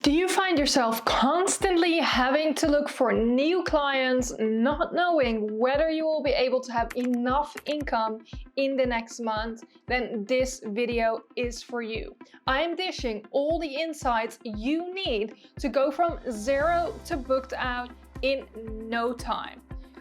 Do you find yourself constantly having to look for new clients, not knowing whether you will be able to have enough income in the next month? Then this video is for you. I am dishing all the insights you need to go from zero to booked out in no time.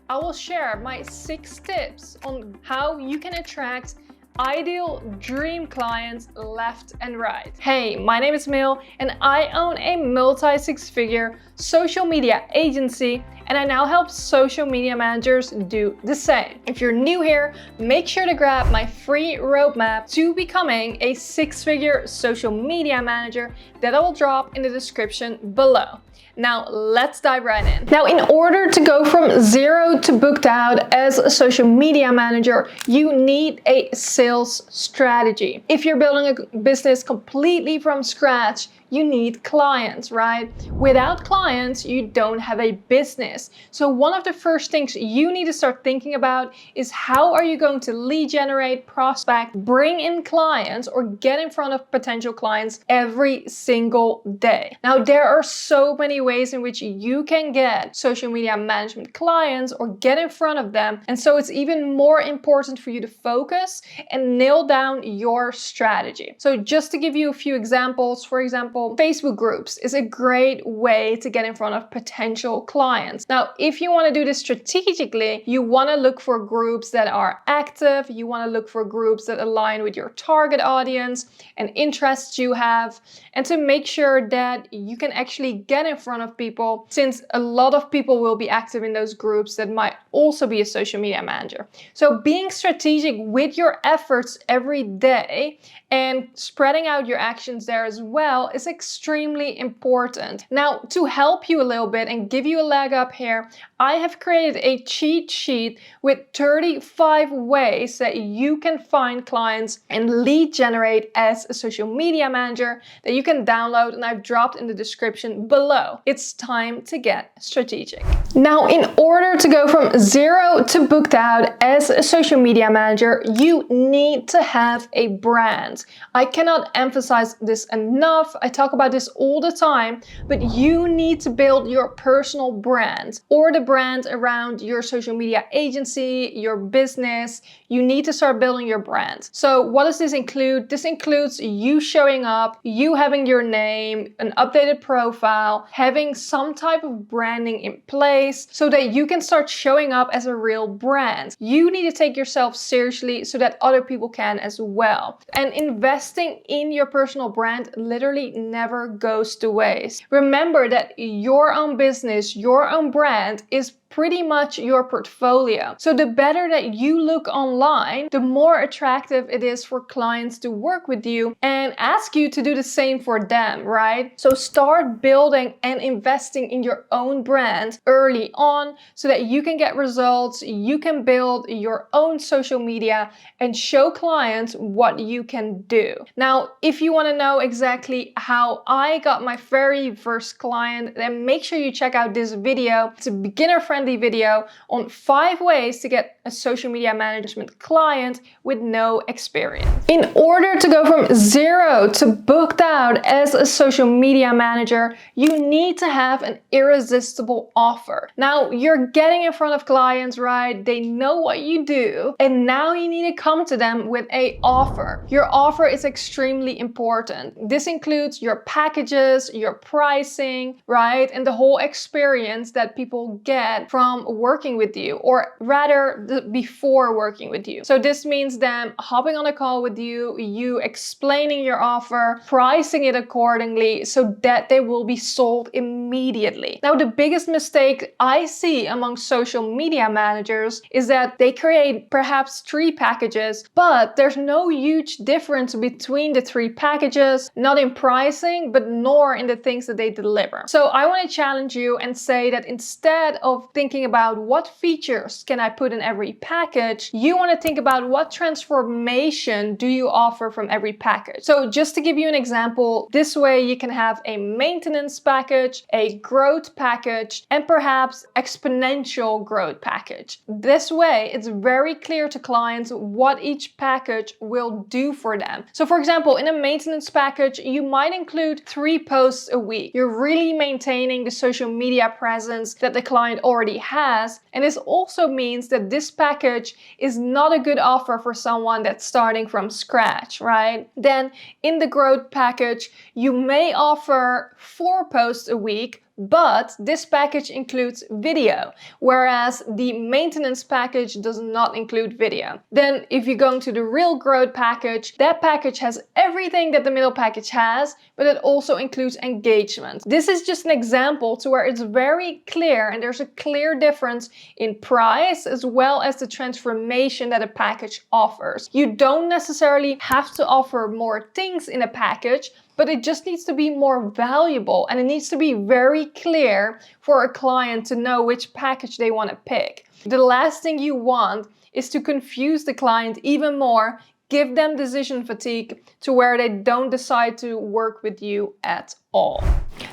I will share my 6 tips on how you can attract ideal dream clients left and right. Hey, my name is Mil and I own a multi-6-figure social media agency, and I now help social media managers do the same. If you're new here, make sure to grab my free roadmap to becoming a 6-figure social media manager that I will drop in the description below. Now let's dive right in. Now, in order to go from zero to booked out as a social media manager, you need a sales strategy. If you're building a business completely from scratch, you need clients, right? Without clients, you don't have a business. So one of the first things you need to start thinking about is how are you going to lead generate, prospect, bring in clients, or get in front of potential clients every single day. Now, there are so many ways in which you can get social media management clients or get in front of them. And so it's even more important for you to focus and nail down your strategy. So just to give you a few examples, for example, Facebook groups is a great way to get in front of potential clients. Now, if you want to do this strategically, you want to look for groups that are active. You want to look for groups that align with your target audience and interests you have, and to make sure that you can actually get in front of people, since a lot of people will be active in those groups that might also be a social media manager. So being strategic with your efforts every day and spreading out your actions there as well is extremely important. Now, to help you a little bit and give you a leg up here, I have created a cheat sheet with 35 ways that you can find clients and lead generate as a social media manager that you can download, and I've dropped in the description below. It's time to get strategic. Now, in order to go from zero to booked out as a social media manager, you need to have a brand. I cannot emphasize this enough. I talk about this all the time, but you need to build your personal brand or the brand around your social media agency, your business. You need to start building your brand. So what does this include? This includes you showing up, you having your name, an updated profile, having some type of branding in place so that you can start showing up as a real brand. You need to take yourself seriously so that other people can as well. And investing in your personal brand literally never goes to waste. Remember that your own business, your own brand is pretty much your portfolio. So the better that you look online, the more attractive it is for clients to work with you and ask you to do the same for them, right? So start building and investing in your own brand early on so that you can get results, you can build your own social media and show clients what you can do. Now, if you want to know exactly how I got my very first client, then make sure you check out this video. It's a beginner-friendly video on 5 ways to get a social media management client with no experience. In order to go from zero to booked out as a social media manager, you need to have an irresistible offer. Now, you're getting in front of clients, right? They know what you do, and now you need to come to them with an offer. Your offer is extremely important. This includes your packages, your pricing, right? And the whole experience that people get from working with you, or rather before working with you. So this means them hopping on a call with you, you explaining your offer, pricing it accordingly so that they will be sold immediately. Now, the biggest mistake I see among social media managers is that they create perhaps 3 packages, but there's no huge difference between the 3 packages, not in pricing, but nor in the things that they deliver. So I want to challenge you and say that instead of thinking about what features can I put in every package, you want to think about what transformation do you offer from every package. So just to give you an example, this way you can have a maintenance package, a growth package, and perhaps exponential growth package. This way, it's very clear to clients what each package will do for them. So for example, in a maintenance package, you might include 3 posts a week. You're really maintaining the social media presence that the client already has. And this also means that this package is not a good offer for someone that's starting from scratch, right? Then in the growth package, you may offer 4 posts a week, but this package includes video, whereas the maintenance package does not include video. Then if you go into the real growth package, that package has everything that the middle package has, but it also includes engagement. This is just an example to where it's very clear and there's a clear difference in price as well as the transformation that a package offers. You don't necessarily have to offer more things in a package, but it just needs to be more valuable and it needs to be very clear for a client to know which package they want to pick. The last thing you want is to confuse the client even more, give them decision fatigue to where they don't decide to work with you at all.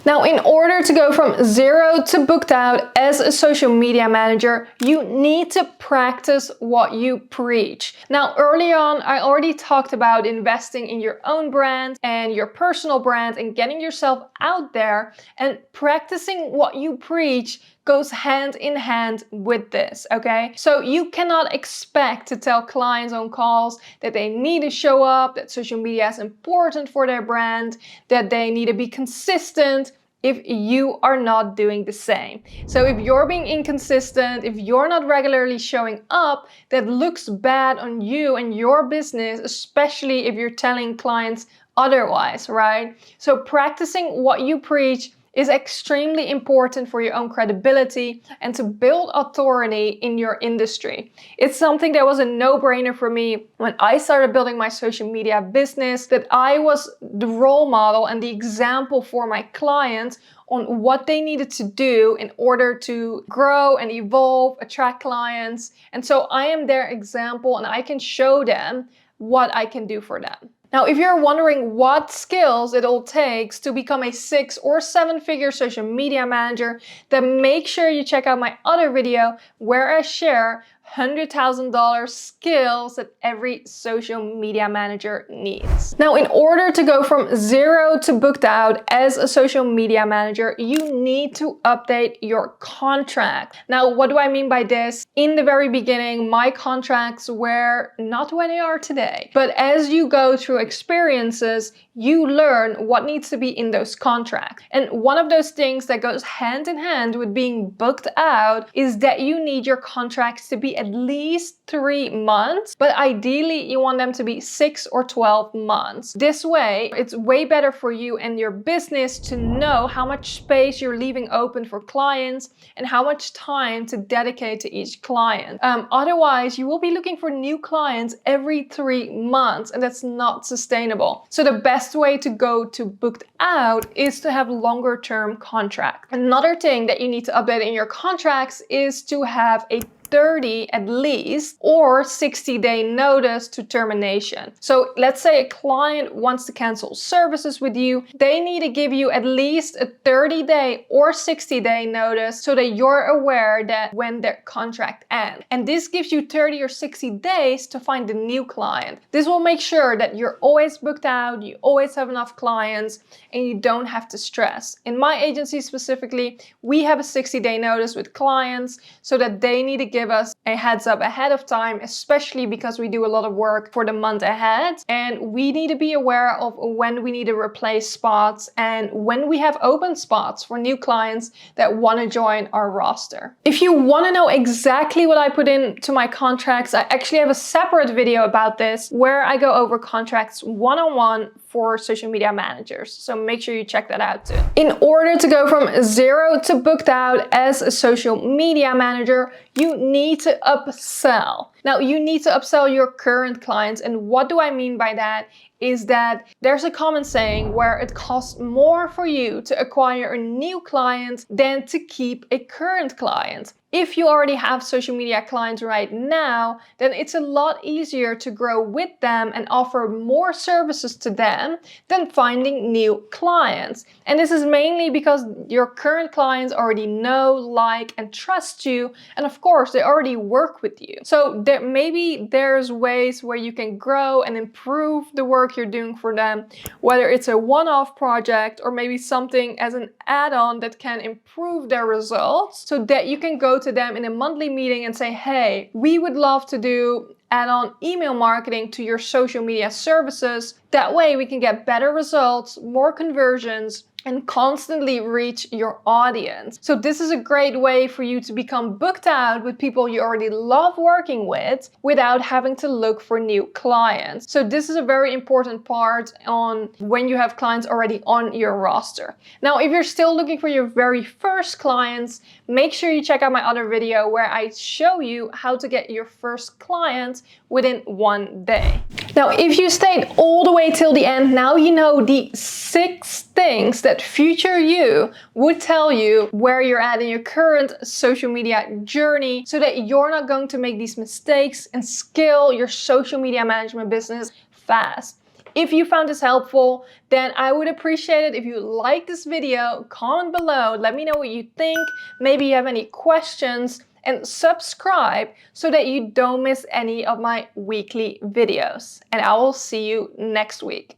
Now, in order to go from 0 to booked out as a social media manager, you need to practice what you preach. Now, early on, I already talked about investing in your own brand and your personal brand and getting yourself out there, and practicing what you preach goes hand in hand with this, okay? So you cannot expect to tell clients on calls that they need to show up, that social media is important for their brand, that they need to be consistent if you are not doing the same. So if you're being inconsistent, if you're not regularly showing up, that looks bad on you and your business, especially if you're telling clients otherwise, right? So practicing what you preach is extremely important for your own credibility and to build authority in your industry. It's something that was a no-brainer for me when I started building my social media business, that I was the role model and the example for my clients on what they needed to do in order to grow and evolve, attract clients. And so I am their example and I can show them what I can do for them. Now, if you're wondering what skills it all takes to become a 6 or 7-figure social media manager, then make sure you check out my other video where I share $100,000 skills that every social media manager needs. Now, in order to go from 0 to booked out as a social media manager, you need to update your contract. Now, what do I mean by this? In the very beginning, my contracts were not where they are today. But as you go through experiences, you learn what needs to be in those contracts. And one of those things that goes hand in hand with being booked out is that you need your contracts to be at least 3 months, but ideally you want them to be 6 or 12 months. This way, it's way better for you and your business to know how much space you're leaving open for clients and how much time to dedicate to each client. Otherwise, you will be looking for new clients every 3 months, and that's not sustainable. So the best way to go to booked out is to have longer term contracts. Another thing that you need to update in your contracts is to have a 30 at least or 60-day notice to termination. So let's say a client wants to cancel services with you, they need to give you at least a 30-day or 60-day notice so that you're aware that when their contract ends. And this gives you 30 or 60 days to find a new client. This will make sure that you're always booked out, you always have enough clients, and you don't have to stress. In my agency specifically, we have a 60-day notice with clients so that they need to give us a heads up ahead of time, especially because we do a lot of work for the month ahead. And we need to be aware of when we need to replace spots and when we have open spots for new clients that want to join our roster. If you want to know exactly what I put into my contracts, I actually have a separate video about this where I go over contracts one-on-one for social media managers. So make sure you check that out too. In order to go from 0 to booked out as a social media manager, you need to upsell. Now, you need to upsell your current clients. And what do I mean by that? Is that there's a common saying where it costs more for you to acquire a new client than to keep a current client. If you already have social media clients right now, then it's a lot easier to grow with them and offer more services to them than finding new clients. And this is mainly because your current clients already know, like, and trust you. And of course, they already work with you. So maybe there's ways where you can grow and improve the work you're doing for them, whether it's a one-off project or maybe something as an add-on that can improve their results, so that you can go to them in a monthly meeting and say, hey, we would love to do add-on email marketing to your social media services. That way we can get better results, more conversions, and constantly reach your audience. So this is a great way for you to become booked out with people you already love working with without having to look for new clients. So this is a very important part on when you have clients already on your roster. Now, if you're still looking for your very first clients, make sure you check out my other video where I show you how to get your first client within 1 day. Now, if you stayed all the way till the end, now you know the 6 things that future you would tell you where you're at in your current social media journey, so that you're not going to make these mistakes and scale your social media management business fast. If you found this helpful, then I would appreciate it if you like this video, comment below, let me know what you think, maybe you have any questions, and subscribe so that you don't miss any of my weekly videos. And I will see you next week.